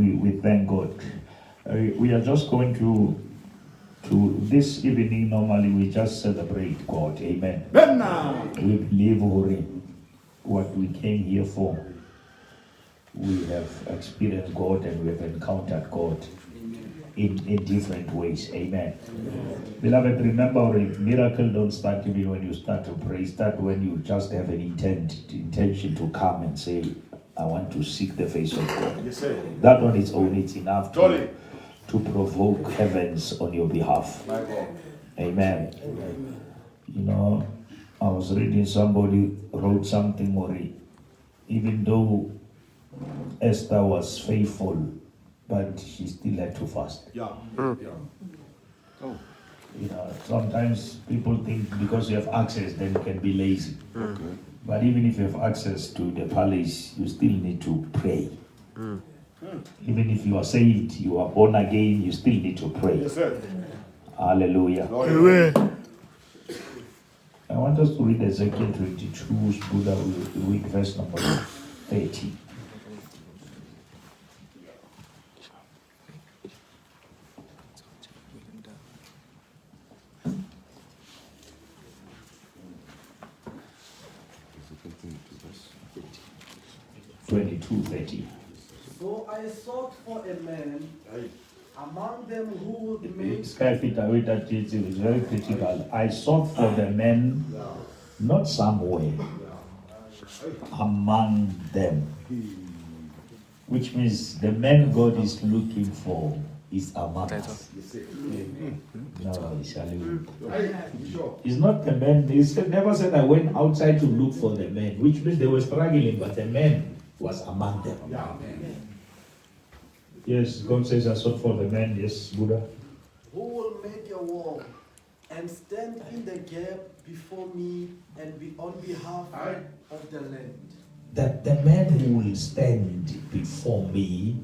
we thank God. We are just going to this evening. Normally we just celebrate God. Amen. We believe what we came here for. We have experienced God and we have encountered God in different ways. Amen. Beloved, remember, a miracle don't start even when you start to pray. Start when you just have an intention to come and say, I want to seek the face of God. Yes, sir. That on its own, it's enough to provoke heavens on your behalf. Amen. You know, I was reading, somebody wrote something, Mori. Even though Esther was faithful, but she still had to fast. Yeah. You know, sometimes people think because you have access, then you can be lazy. Okay. But even if you have access to the palace, you still need to pray. Even if you are saved, you are born again, you still need to pray. Yes, sir. Hallelujah. Amen. I want us to read Ezekiel 22, Buddha, we read verse number 30. So I sought for a man among them who would make. It's very critical. I sought for the men, not somewhere, among them. Which means the man God is looking for is among us. No, it's not the men. He never said I went outside to look for the men, which means they were struggling, but the man was among them. Yes, God says I sought for the men. Yes, Buddha. Who will make a wall and stand in the gap before me and be on behalf of the land. That the man who will stand before me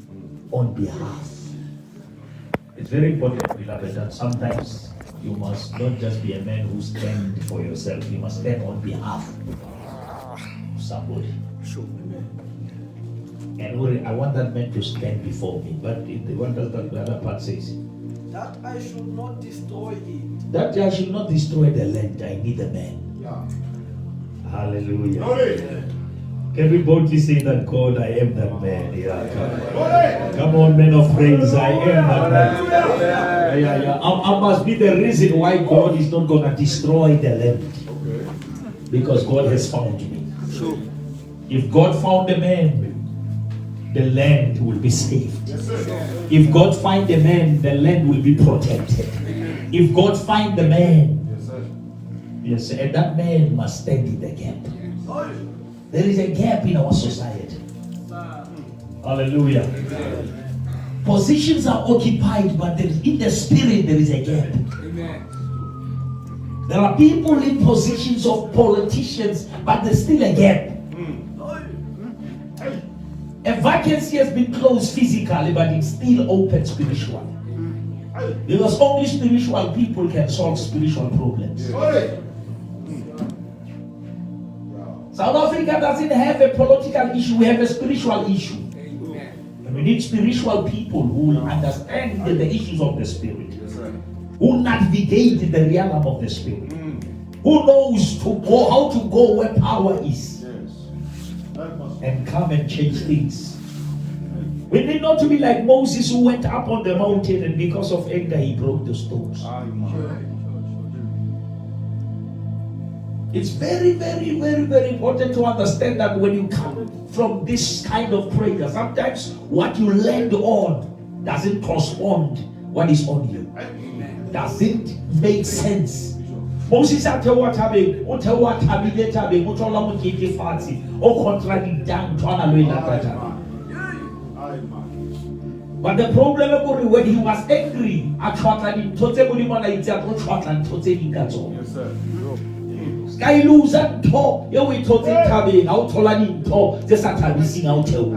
on behalf. It's very important, beloved, that sometimes you must not just be a man who stands for yourself. You must stand on behalf of somebody. And I want that man to stand before me. But what does that other part says? That I should not destroy it. That I should not destroy the land. I need a man. Hallelujah. Can we boldly say that, God, I am that man? Come on, men of praise, I am that man. I must be the reason why God is not going to destroy the land. Because God has found me. If God found a man, the land will be saved. If God find the man, the land will be protected. If God find the man, yes, and that man must stand in the gap. There is a gap in our society. Hallelujah. Positions are occupied, but in the spirit there is a gap. There are people in positions of politicians, but there's still a gap. A vacancy has been closed physically, but it's still open spiritually. Because only spiritual people can solve spiritual problems. South Africa doesn't have a political issue, we have a spiritual issue. And we need spiritual people who will understand the issues of the spirit, who navigate the realm of the spirit, who knows to go, how to go where power is. And come and change things. We need not to be like Moses, who went up on the mountain and because of anger he broke the stones. It's very, very, very, very important to understand that when you come from this kind of prayer, sometimes what you land on doesn't correspond what is on you. Doesn't make sense. Moses said, but the problem when he was angry, Sky loser talk, you will talk in cabin, out Tolani talk, just at a missing out. Go.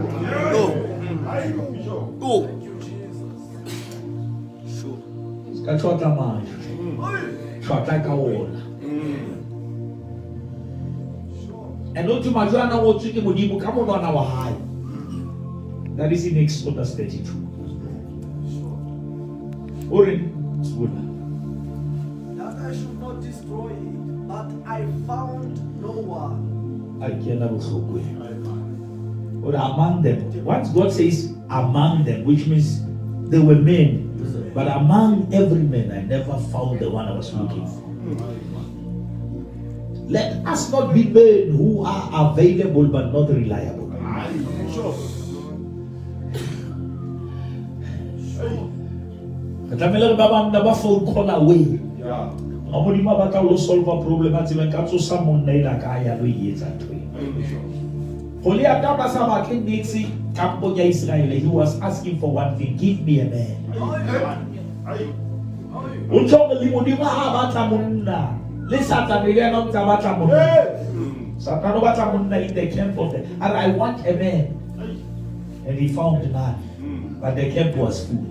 Shot a man. Shot like a wall. And don't you imagine what you can come on our high. That is in Exodus 32. Or in that I should not destroy it, but I found no one. Or among them. Once God says among them, which means they were men. But among every man, I never found the one I was looking for. Let us not be men who are available but not reliable. Never phone call away. Solve a problem. He was asking for one thing: give me a man. In the camp of the, and I want a man. And he found none. But the camp was full.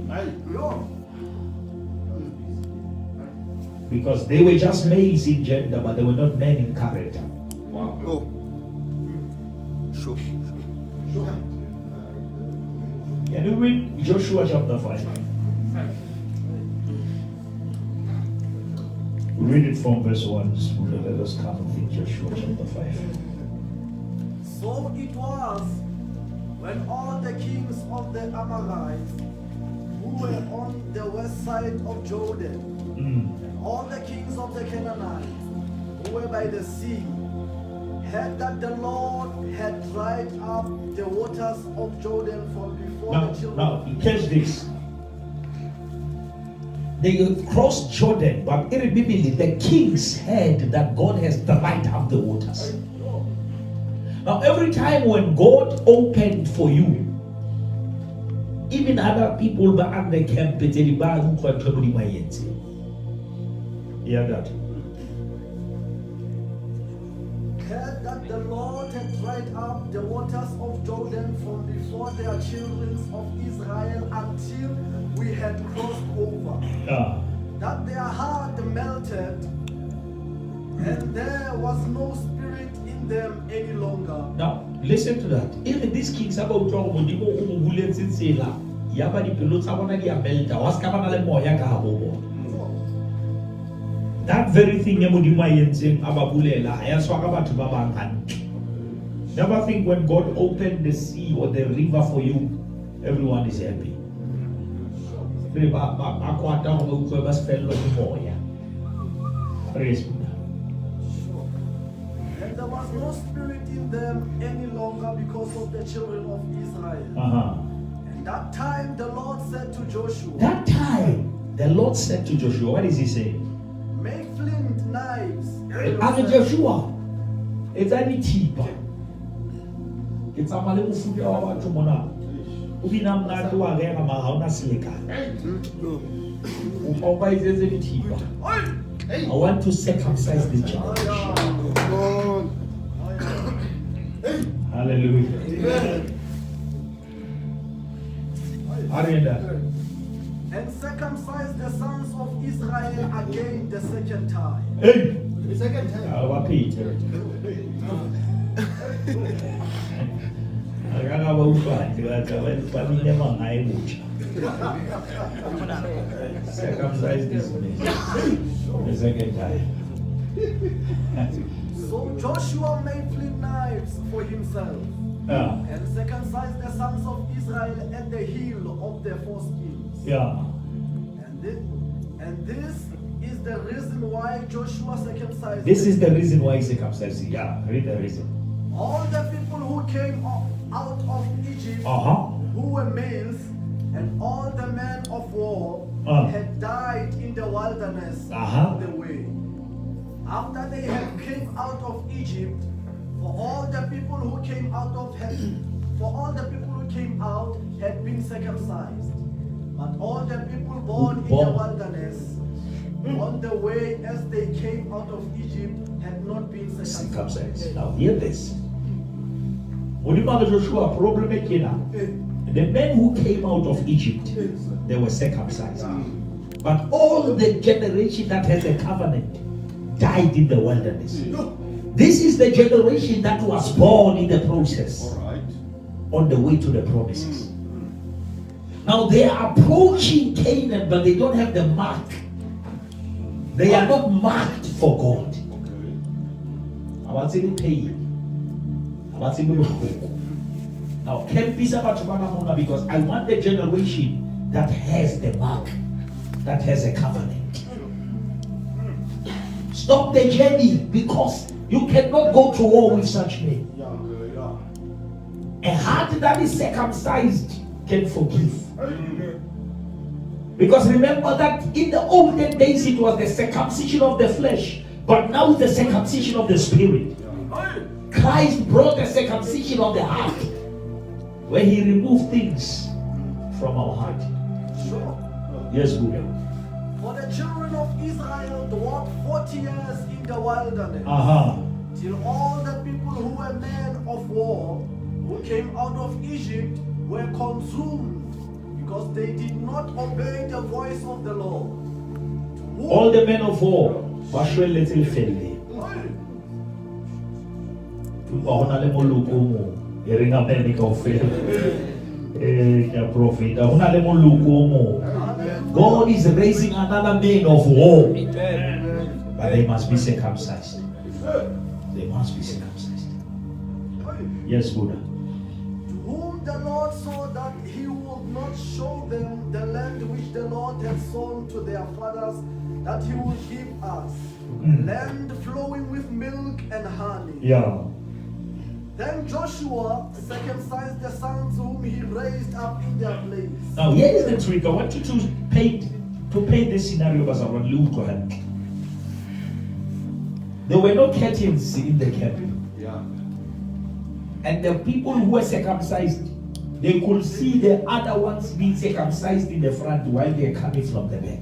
Because they were just males in gender, but they were not men in character. Wow. Oh. Sure. Can you read Joshua chapter 5? Read it from verse 1. Let us come in Joshua chapter 5. So it was when all the kings of the Amorites who were on the west side of Jordan, and all the kings of the Canaanites who were by the sea, heard that the Lord had dried up the waters of Jordan from before the children. Now, catch this. They crossed Jordan, but irremediably the kings heard that God has dried up the waters. Now, every time when God opened for you, even other people were at the camp. Hear that? Heard that the Lord had dried up the waters of Jordan from before their children of Israel until we had crossed over. That their heart melted, and there was no spirit in them any longer. Now, listen to that. Even these kings about that very thing never think when God opened the sea or the river for you, everyone is happy. Praise God. And there was no spirit in them any longer because of the children of Israel. And that time the Lord said to Joshua. That time the Lord said to Joshua, what is he saying? Make flint knives. And Joshua, it's any cheaper. It's a male ufundi wa watu mona. Ubina mnatu wa gera mahauna silika. Ukomba is any cheaper. I want to circumcise this generation. Hallelujah. Amen. And circumcise the sons of Israel again the second time. Hey! The second time. Our Peter. Circumcise this man the second time. So Joshua made flint knives for himself and circumcised the sons of Israel at the heel of their foreskins. And this is the reason why Joshua circumcised. This is the reason why he circumcised. Yeah, read the reason. All the people who came out of Egypt, who were males, and all the men of war had died in the wilderness on the way. After they had came out of Egypt, for all the people who came out had been circumcised. But all the people born in the wilderness on the way as they came out of Egypt had not been circumcised. Now hear this. Joshua, problem the men who came out of Egypt, they were circumcised. But all the generation that had the covenant died in the wilderness. This is the generation that was born in the process on the way to the promises. Now they are approaching Canaan, but they don't have the mark. They are not marked for God. Now, because I want the generation that has the mark, that has a covenant. Stop the journey, because you cannot go to war with such men. A heart that is circumcised can forgive. Because remember that in the olden days it was the circumcision of the flesh, but now it's the circumcision of the spirit. Christ brought the circumcision of the heart, where he removed things from our heart. Yes, Buddha. For the children of Israel dwelt 40 years in the wilderness, till all the people who were men of war, who came out of Egypt, were consumed, because they did not obey the voice of the Lord. All the men of war, little failure. God is raising another man of war, but they must be circumcised. They must be circumcised. Yes, Buddha. To whom the Lord saw that he would not show them the land which the Lord had sown to their fathers, that he would give us, land flowing with milk and honey. Yeah. Then Joshua circumcised the sons whom he raised up in their place. Now here is the trick. I want you to paint this scenario as I want to look at. There were no curtains in the camp. Yeah. And the people who were circumcised, they could see the other ones being circumcised in the front while they are coming from the back.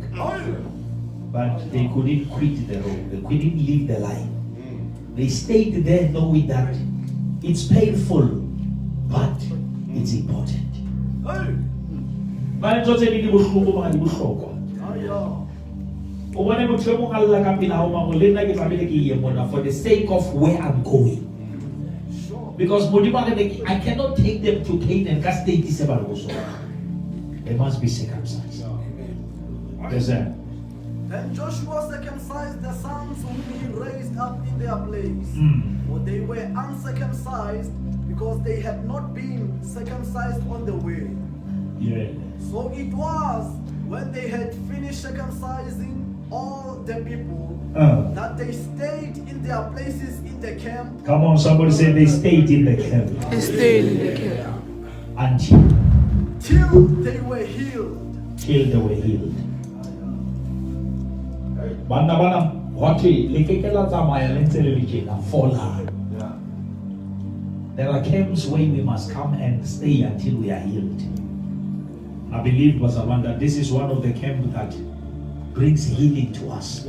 But they couldn't quit the road. They couldn't leave the line. They stayed there knowing that it's painful, but it's important. For the sake of where I'm going. Because I cannot take them to Canaan because they must be circumcised. Yes, sir. Then Joshua circumcised the sons whom he raised up in their place. For they were uncircumcised, because they had not been circumcised on the way. Yeah. So it was when they had finished circumcising all the people that they stayed in their places in the camp. Come on, somebody say they stayed in the camp. They stayed in the camp. Till they were healed. Till they were healed. There are camps where we must come and stay until we are healed. I believe, Basavanda, this is one of the camps that brings healing to us.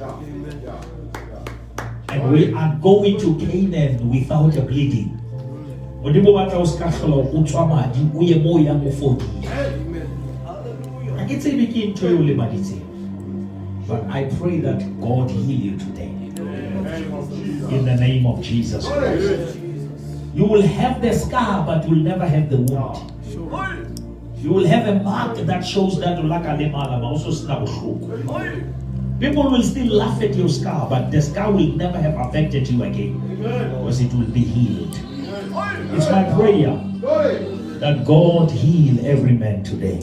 And we are going to Canaan without a bleeding. I can say begin to you, but I pray that God heal you today. In the name of Jesus Christ. You will have the scar, but you will never have the wound. You will have a mark that shows that people will still laugh at your scar, but the scar will never have affected you again, because it will be healed. It's my prayer that God heal every man today,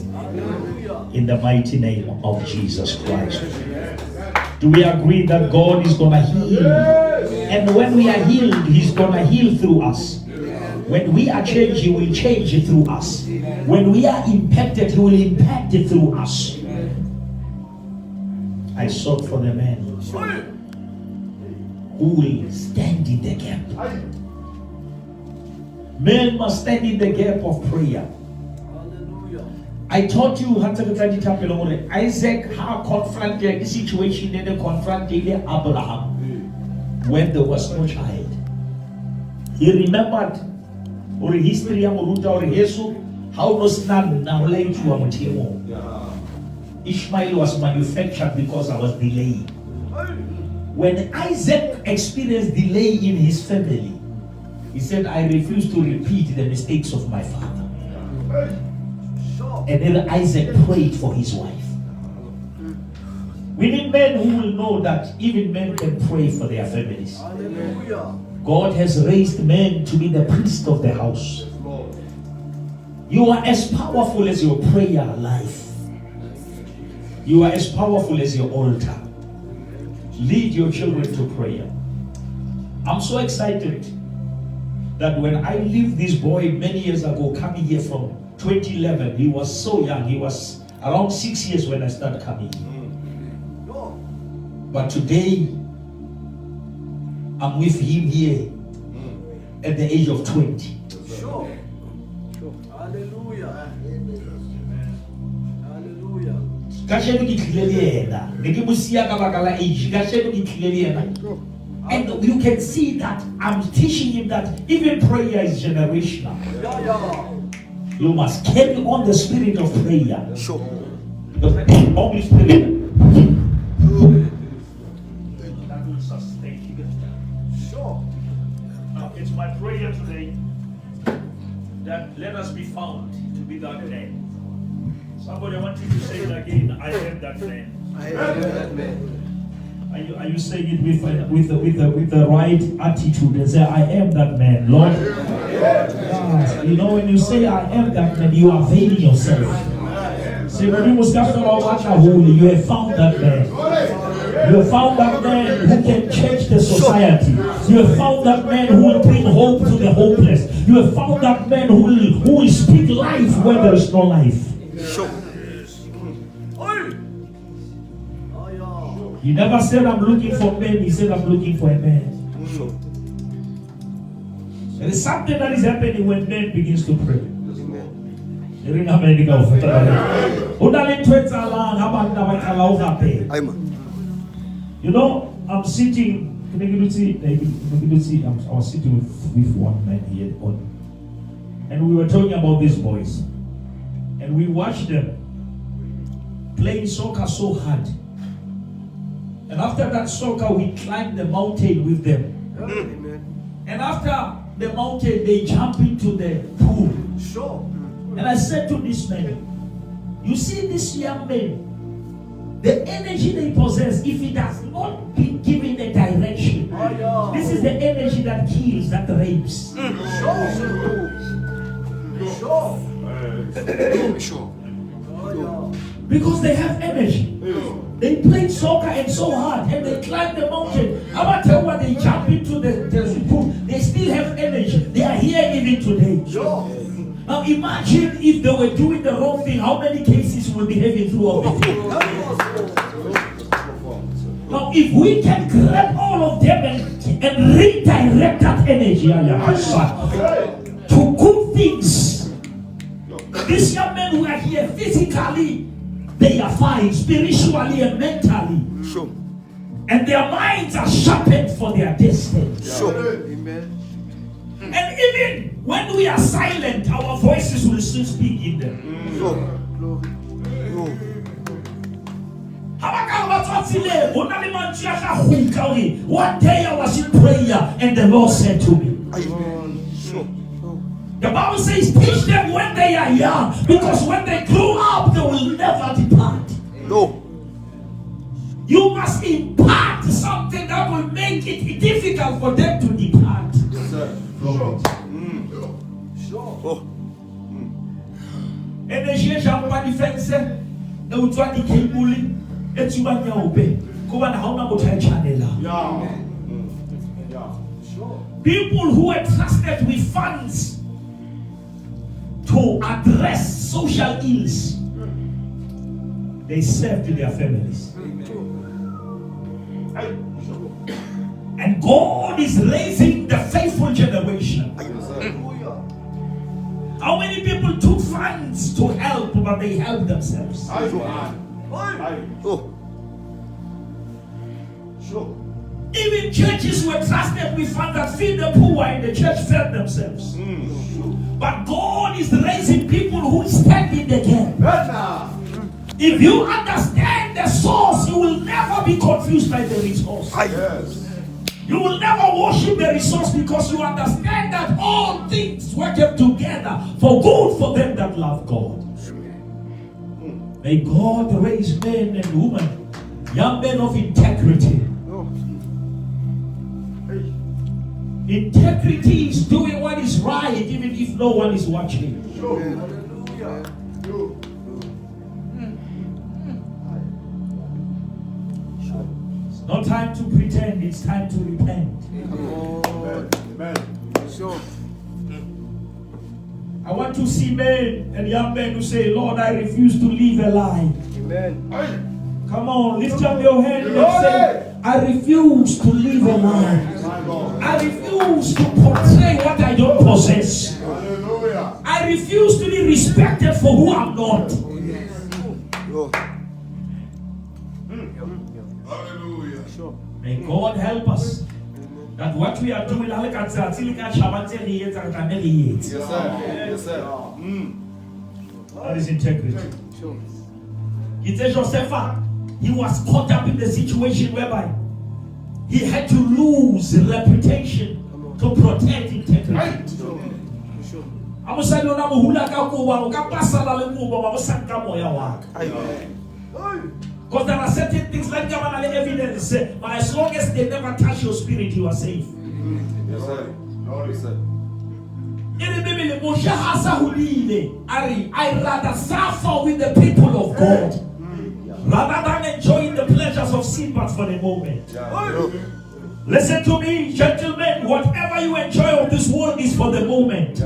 in the mighty name of Jesus Christ. Do we agree that God is going to heal? And when we are healed, He's going to heal through us. When we are changed, He will change it through us. When we are impacted, He will impact it through us. I sought for the man who will stand in the gap. Men must stand in the gap of prayer. I taught you Isaac how confronted the situation and they confronted Abraham when there was no child. He remembered or history or how no snap now lay to a Ishmael was manufactured because I was delayed. When Isaac experienced delay in his family, he said, I refuse to repeat the mistakes of my father. And then Isaac prayed for his wife. We need men who will know that even men can pray for their families. Hallelujah. God has raised men to be the priest of the house. You are as powerful as your prayer life. You are as powerful as your altar. Lead your children to prayer. I'm so excited that when I leave this boy many years ago, coming here from 2011, he was so young. He was around 6 years when I started coming here. But today, I'm with him here at the age of 20. Sure. Hallelujah. Hallelujah. And you can see that I'm teaching him that even prayer is generational. You must carry on the spirit of prayer. Sure. Because the Holy Spirit that will sustain you. Sure. Now it's my prayer today that let us be found to be that man. Somebody wants you to say it again. I am that man. I am that man. Are you saying it with the right attitude and say, I am that man, Lord? Yes. You know, when you say I am that man, you are availing yourself. Say, when you must you have found that man. You have found that man who can change the society. You have found that man who will bring hope to the hopeless. You have found that man who will speak life where there is no life. Sure. He never said, I'm looking for men. He said, I'm looking for a man. Sure. There is something that is happening when men begins to pray. You know, I'm sitting. I was sitting with one man here and we were talking about these boys. And we watched them playing soccer so hard. And after that soccer, we climbed the mountain with them. Amen. And after the mountain, they jump into the pool. Sure. And I said to this man, you see this young man, the energy they possess, if it has not been given a direction, this is the energy that kills, that rapes. Sure. Because they have energy. They played soccer and so hard, and they climbed the mountain. I want to tell you, when they jump into the pool, they still have energy. They are here even today. Now imagine if they were doing the wrong thing, how many cases will be having throughout the day? Now if we can grab all of them and redirect that energy to good things. These young men who are here physically, they are fine, spiritually and mentally. Sure. And their minds are sharpened for their destiny. Sure. Amen. And even when we are silent, our voices will still speak in them. Sure. One day I was in prayer and the Lord said to me, Sure. the Bible says, teach them when they are young, because when they grow up, they will never depart. No. You must impart something that will make it difficult for them to depart. Yes, sir. Sure. Sure. Oh. Energy jampa defense e utwa di kebuli etuba nya obe kuba na hauna motho channel. Sure. People who are trusted with funds to address social ills, they serve to their families. And God is raising the faithful generation. How many people took funds to help, but they helped themselves? Oh. Sure. Even churches were trusted with funds that feed the poor, and the church fed themselves. But God is raising people who stand in the gap. If you understand the source, you will never be confused by the resource. Yes. You will never worship the resource, because you understand that all things work together for good for them that love God. May God raise men and women, young men of integrity. Integrity is doing what is right even if no one is watching. It's not time to pretend, it's time to repent. I want to see men and young men who say, Lord, I refuse to live a lie. Come on, lift up your hand and say, I refuse to live a lie. I refuse to portray what I don't possess. I refuse to be respected for who I'm not. May God help us that what we are doing, yes, sir. That is integrity. He said, Joseph, he was caught up in the situation whereby he had to lose reputation to protect integrity. Because there are certain things like evidence, but as long as they never touch your spirit, you are safe. Yes, sir. Yes, sir. I rather suffer with the people of God rather than enjoying the pleasures of sin, but for the moment. Listen to me, gentlemen. Whatever you enjoy of this world is for the moment.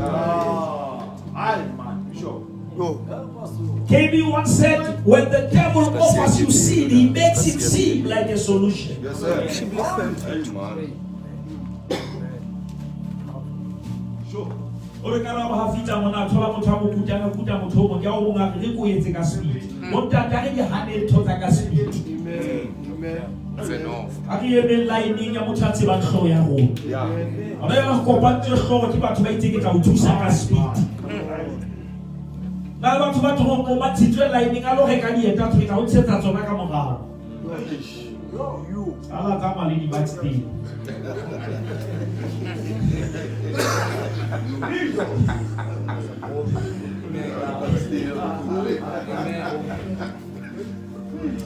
KB once said, when the devil offers you sin, he makes it seem like a solution. Yes, sir.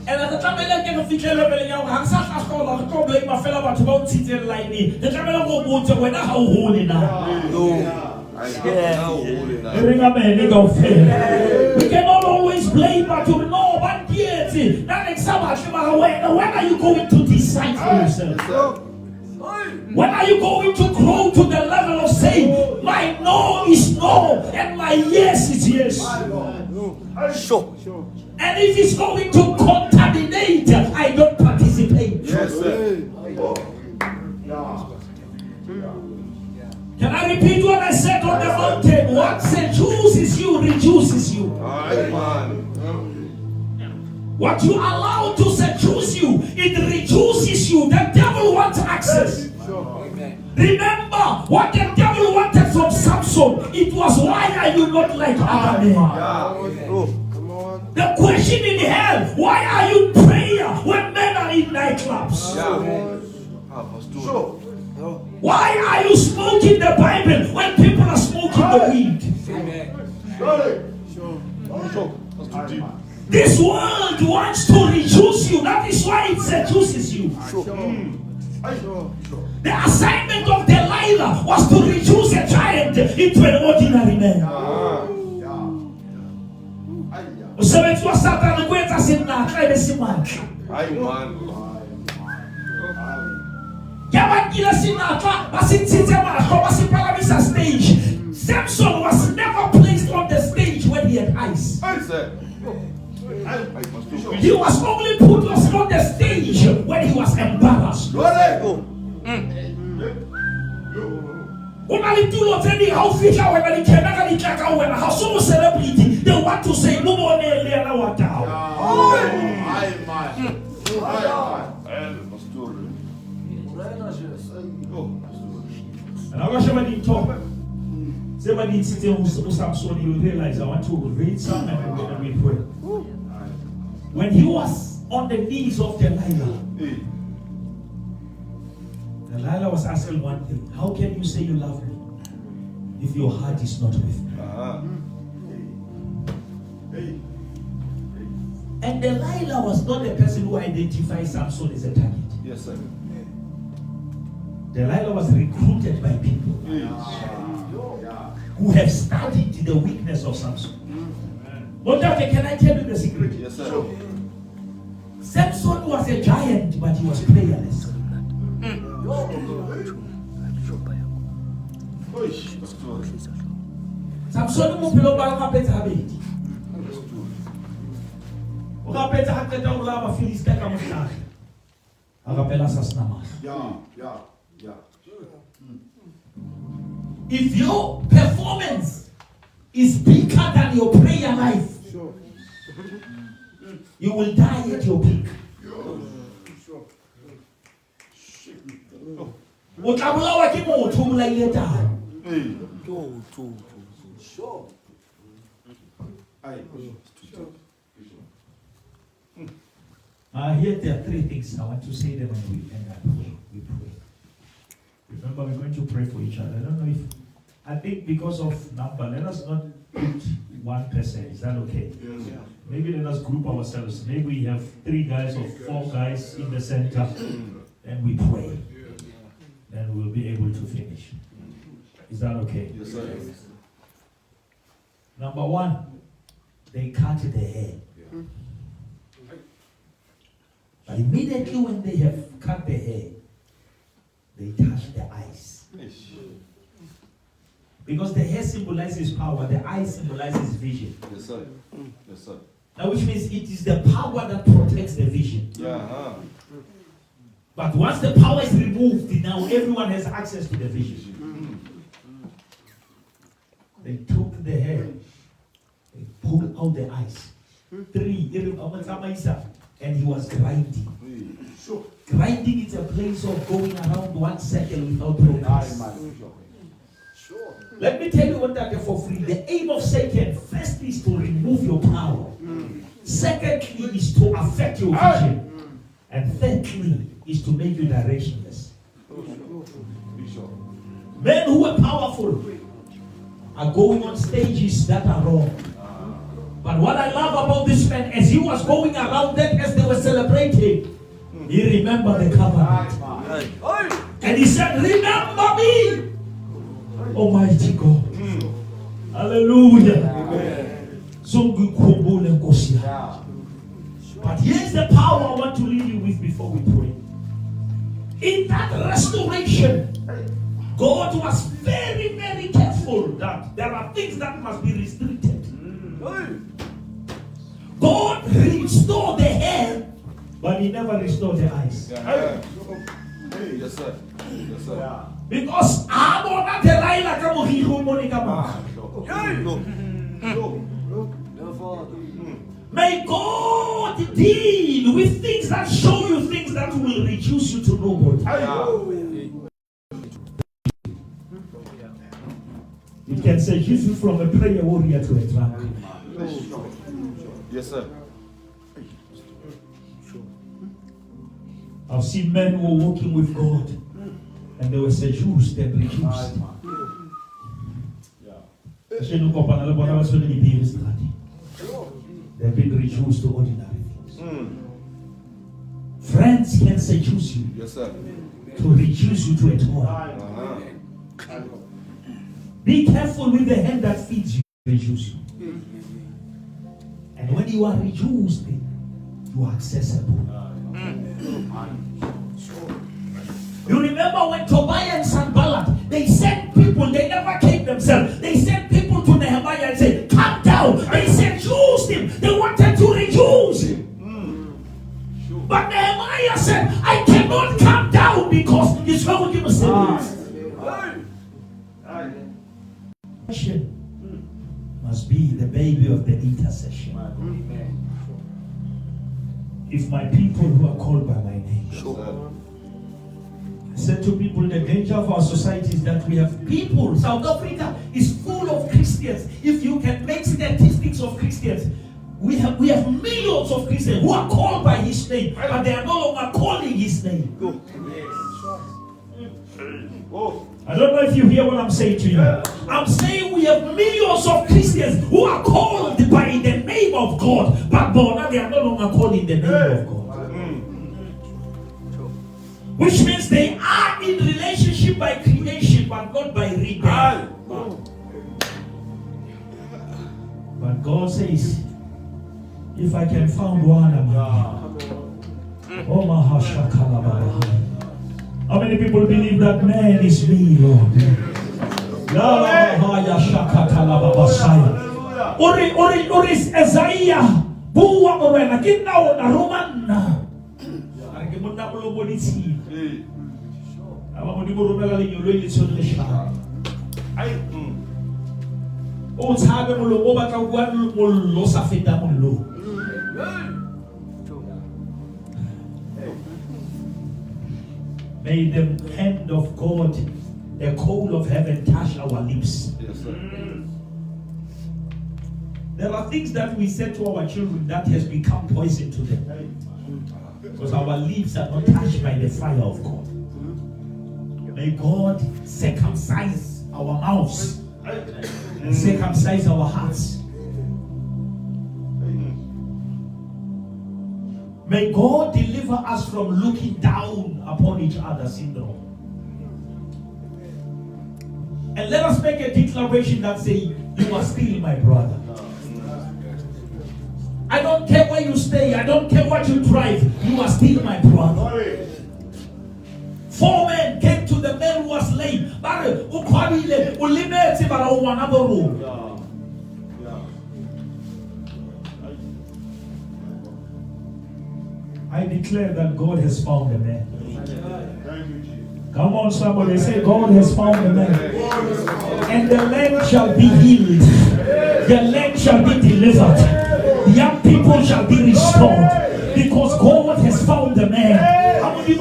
And at the time I get a feature level, I'm such a scholar, I can't blame my fellow about seated lightning. The time I go to when I hold it now. We cannot always blame, but you know, but yes, that example, when are you going to decide for yourself? When are you going to grow to the level of saying, my no is no and my yes is yes? Sure. And if it's going to contaminate, I don't participate. Yes, sir. Can I repeat what I said on the mountain? What seduces you reduces you. What you allow to seduce you, it reduces you. The devil wants access. Remember what the devil wanted from Samson. It was, why are you not like other men? The question in hell, why are you in prayer when men are in nightclubs? Why are you smoking the Bible when people are smoking the weed? This world wants to reduce you. That is why it seduces you. The assignment of Delilah was to reduce a giant into an ordinary man. Samson was never placed on the stage when he had eyes. He was only put on the stage when he was embarrassed. When I do not any how fish when I can when how so celebrity they want to say no more than what and I was when he talk. Somebody sitting who Samson, you realize I want to read some and we're going to pray. When he was on the knees of Delilah, Delilah was asking one thing: how can you say you love me if your heart is not with me? And Delilah was not the person who identified Samson as a target. Yes, sir. Delilah was recruited by people who have studied the weakness of Samson. But Doctor, can I tell you the secret? Yes, sir. Samson was a giant, but he was prayerless. Samson mo pelo ba ka peta habedi. O ka peta haketa o la ba Filista ka mo tla. Akapela sasnama. Yeah. If your performance is bigger than your prayer life, you will die at your peak. Utabulawa ki motho mo la ile tao. Sure. Here there are three things I want to say them and we end up. We pray. Remember, we're going to pray for each other. I don't know if I think because of number, let us not put one person. Is that okay? Yeah. Maybe let us group ourselves. Maybe we have 3 guys or 4 guys in the center, and we pray. Then we'll be able to finish. Is that okay? Yes, sir. Number 1, they cut the hair. But immediately when they have cut the hair, they touch the eyes. Because the hair symbolizes power, the eye symbolizes vision. Yes, sir. Yes, sir. Now, which means it is the power that protects the vision. Yeah. But once the power is removed, now everyone has access to the vision. They took the hair, they pulled out the eyes. 3, and he was grinding. Grinding is a place of going around one circle without progress. Let me tell you what that is for free. The aim of Satan first is to remove your power. Secondly is to affect your vision. And thirdly is to make you directionless. Men who are powerful are going on stages that are wrong. But what I love about this man, as he was going around them as they were celebrating, he remembered the covenant. And he said, remember me, Almighty God. Hallelujah. But here's the power I want to leave you with before we pray. In that restoration, God was very, very careful that there are things that must be restricted. God restored the hair, but he never restored the eyes. Yes, sir. Yes, sir. Because may God deal with things that show you things that will reduce you to nobody. It can seduce you from a prayer warrior to a drunk. Yes, sir. I've seen men who were walking with God and they were seduced and reduced. They've been reduced to ordinary things. Friends can seduce you. Yes, sir. To reduce you to a toy. Be careful with the hand that feeds you, reduce you. And when you are reduced, you are accessible. You remember when Tobiah and Sanballat, they sent people, they never came themselves. They sent people to Nehemiah and said, come down. They seduced him. They wanted to reduce him. But Nehemiah said, I cannot come down because he's going to give us must be the baby of the intercession. If my people who are called by my name. I said to people, the danger of our society is that we have people. South Africa is full of Christians. If you can make statistics of Christians, we have millions of Christians who are called by his name, but they are no longer calling his name. I don't know if you hear what I'm saying to you. I'm saying we have millions of Christians who are called by the name of God, but now they are no longer called in the name of God. Which means they are in relationship by creation, but not by rebirth. But God says, if I can find one among you, oh Mahashakalabaha. How many people believe that man is me, Lord? Oris Isaiah, Buwa Orena, Kinao Romana. Muna mo lobo ni si. Ama mo di mo rumela le nyolo ile tsone le sha. Ai. O tshabe mo lobo ba ka bua mo lo sa feta mo lo. May the hand of God, the coal of heaven touch our lips. Yes, sir. There are things that we say to our children that has become poison to them. Because our lips are not touched by the fire of God. May God circumcise our mouths and circumcise our hearts. May God deliver us from looking down upon each other syndrome. And let us make a declaration that says, you are still my brother. I don't care where you stay. I don't care what you drive. You are still my brother. 4 men came to the man who was lame. I declare that God has found a man. Come on, somebody say, God has found a man. And the land shall be healed. The land shall be delivered. Young people shall be restored because God has found the man. It's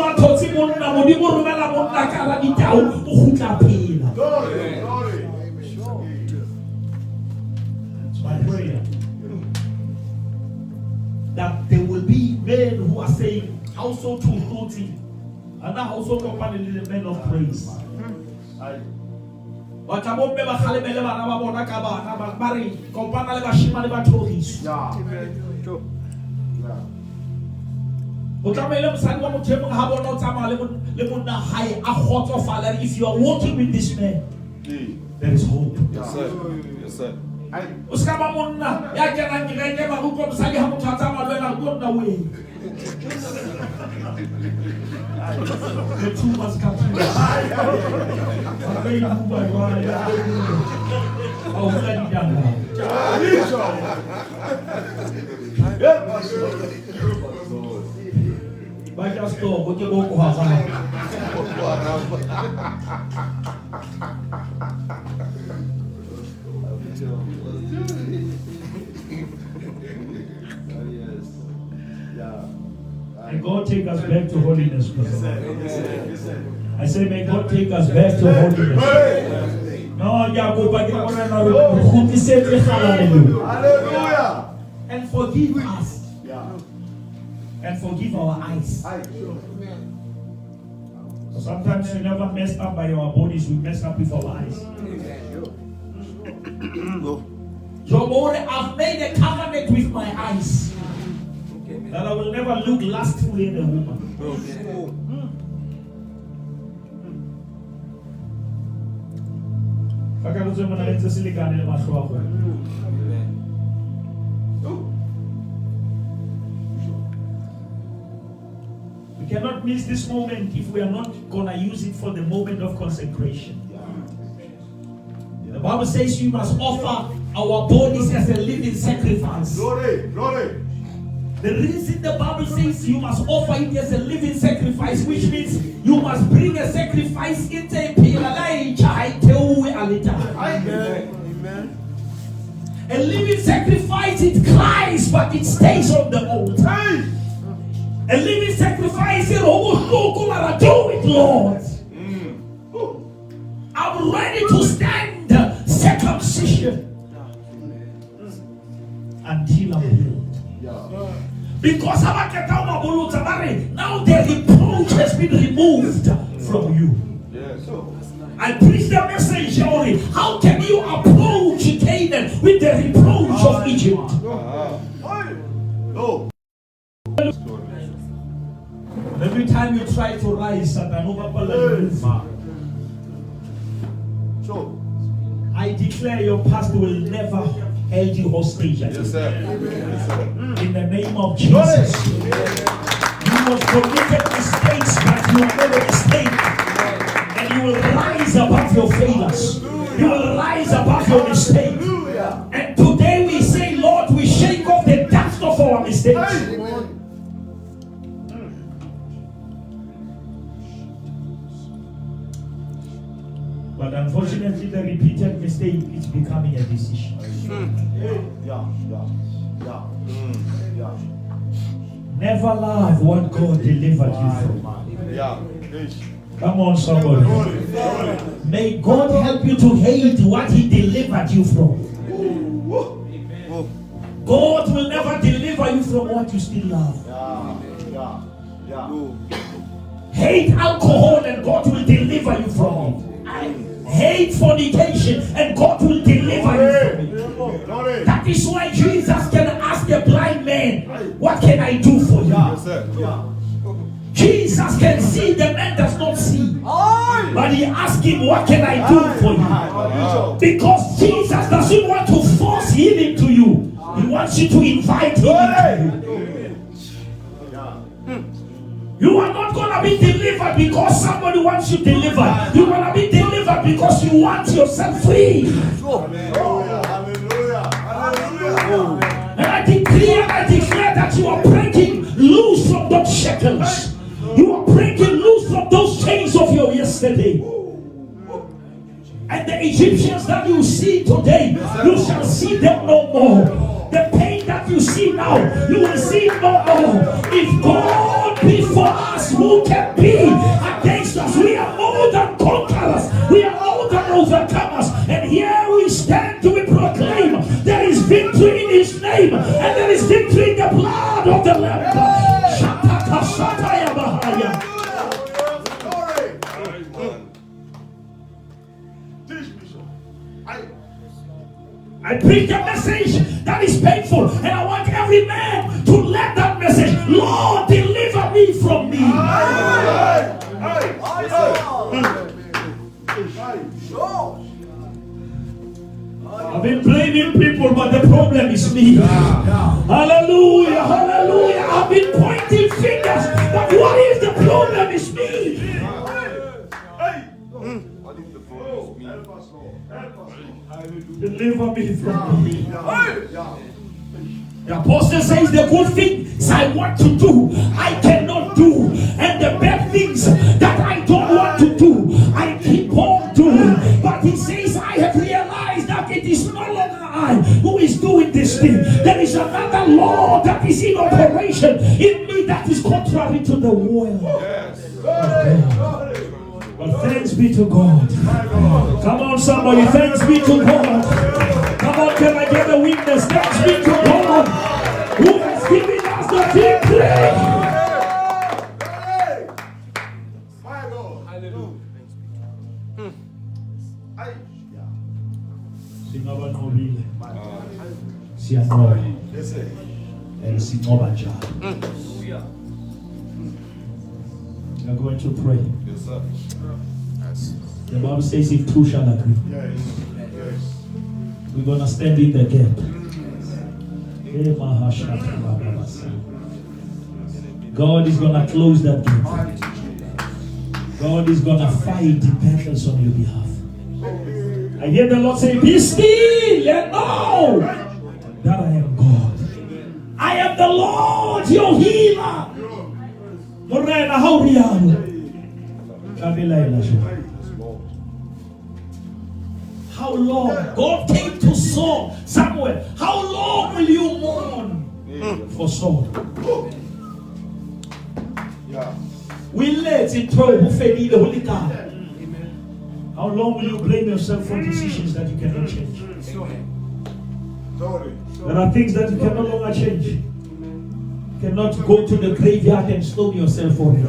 my prayer that there will be men who are saying, household 230, and that household company is the men of praise. But I won't be able to if you are walking with this man, there is hope. Yes, sir. Yes, sir. The two must come together. May God take us back to holiness. I say, may God take us back to holiness. Hallelujah. And forgive us. And forgive our eyes. Sometimes we never mess up by our bodies, we mess up with our eyes. I've made a covenant with my eyes that I will never look lustfully at a woman. We cannot miss this moment if we are not going to use it for the moment of consecration. The Bible says you must offer our bodies as a living sacrifice. Glory, glory. The reason the Bible says you must offer it as a living sacrifice, which means you must bring a sacrifice into a Amen. A living sacrifice, it cries, but it stays on the altar. A living sacrifice, do it, Lord. I'm ready to stand circumcision until I'm healed. Because now the reproach has been removed from you. I preach the message only. How can you approach Canaan with the reproach of Egypt? No. Every time you try to rise, I declare your past will never hold you hostage. Yes, sir. In the name of Jesus. You must committed mistakes, but you will never mistake. And you will rise above your failures. You will rise above your mistake. And today we say, Lord, we shake off the dust of our mistakes. But unfortunately, the repeated mistake is becoming a decision. Never love what God delivered you from. Come on, somebody. May God help you to hate what He delivered you from. God will never deliver you from what you still love. Hate alcohol and God will deliver you from it. Hate fornication and God will deliver you from it. That is why Jesus can ask the blind man, what can I do for you? Jesus can see, the man does not see. But he asked him, what can I do for you? Because Jesus doesn't want to force healing to you. He wants you to invite him into you. You are not going to be delivered because somebody wants you delivered. You're going to be delivered because you want yourself free. And I declare that you are breaking loose from those shackles. You are breaking loose from those chains of your yesterday. And the Egyptians that you see today, you shall see them no more. The pain that you see now, you will see no more. If God be for us, who can be against us? We are more than conquerors. We are more than overcomers. And here we stand to proclaim there is victory in His name, and there is victory in the blood of the Lamb. I preach a message that is painful, and I want every man to let that message, Lord, deliver me from me. I've been blaming people, but the problem is me. Hallelujah, hallelujah. I've been pointing fingers, but what if the problem is me? Deliver me from me. The apostle says the good things I want to do, I cannot do. And the bad things that I don't want to do, I keep on doing. But he says, I have realized that it is no longer I who is doing this thing. There is another law that is in operation in me that is contrary to the will. But thanks be to God. Come on, somebody. Thanks be to God. Come on, can I get a witness? Thanks be to God who has given us the victory. Sing over no really. See a no. And sing over Jah. We are going to pray. Yes, sir. The Bible says if two shall agree, we're going to stand in the gap. God is going to close that gap. God is going to fight the battles on your behalf. I hear the Lord say, be still and know that I am God. I am the Lord, your healer. How long? God came to Saul, Samuel. How long will you mourn for Saul? We let it throw. How long will you blame yourself for decisions that you cannot change? There are things that you can no longer change. You cannot go to the graveyard and stone yourself for it.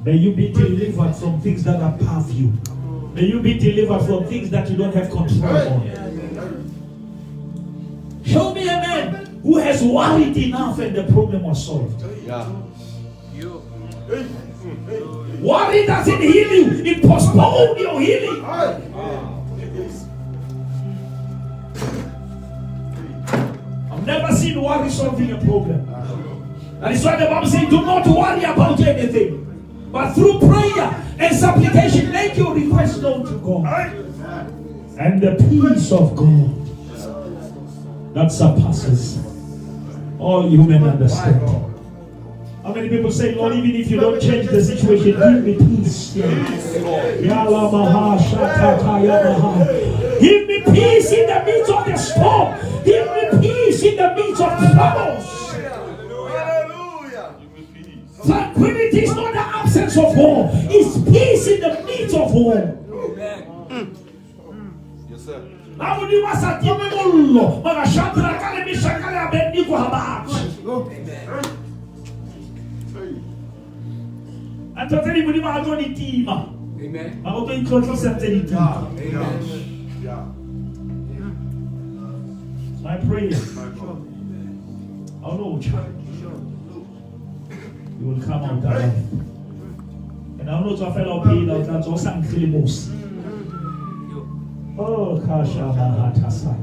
May you be delivered from things that are above you. May you be delivered from things that you don't have control on. Show me a man who has worried enough and the problem was solved. Yeah. Worry doesn't heal you, it postpones your healing. I've never seen worry solving a problem. That is why the Bible says, do not worry about anything, but through prayer and supplication, make your request known to God. And the peace of God that surpasses all human understanding. How many people say, Lord, even if you don't change the situation, give me peace. Give me peace in the midst of the storm. Give me peace in the midst of troubles. Tranquility is not the absence of war. It's peace in the midst of war. Yes, sir. My prayer, our Lord, you will come out alive. And our Lord, our fellow pain out that's also Ankhilibos. Oh, Kasha Mahatasa.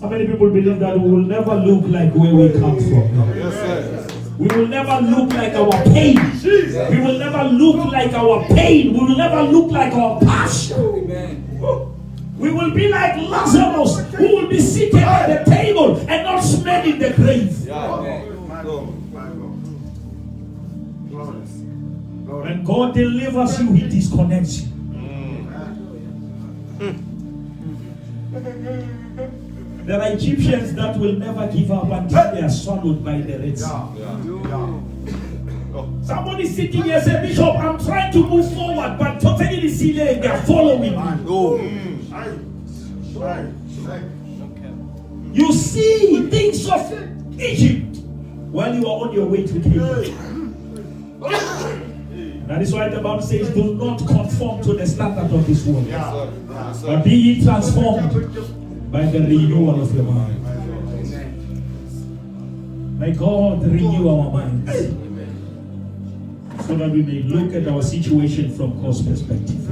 How many people believe that we will never look like where we come from? Yes, sir. We will never look like our pain. We will never look like our pain. We will never look like our past. We will be like Lazarus, who will be seated at the table and not smelling the grave. When God delivers you, He disconnects you. There are Egyptians that will never give up until they are swallowed by the Red Sea. Somebody sitting here said, Bishop, I'm trying to move forward, but totally they are following me. You see things of Egypt while you are on your way to Canaan. That is why the Bible says, do not conform to the standard of this world, but be ye transformed by the renewal of your mind. May God renew our minds so that we may look at our situation from God's perspective.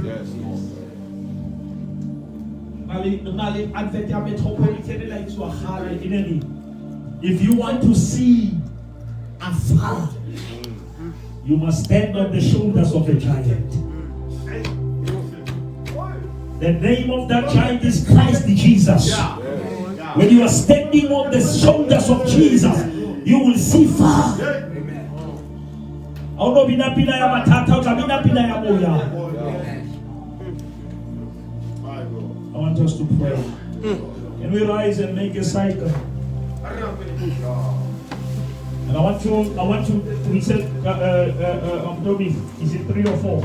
If you want to see afar, you must stand on the shoulders of a giant. The name of that giant is Christ Jesus. When you are standing on the shoulders of Jesus, you will see far. I want us to pray. Can we rise and make a cycle? And I want to, we said, Toby, is it 3 or 4?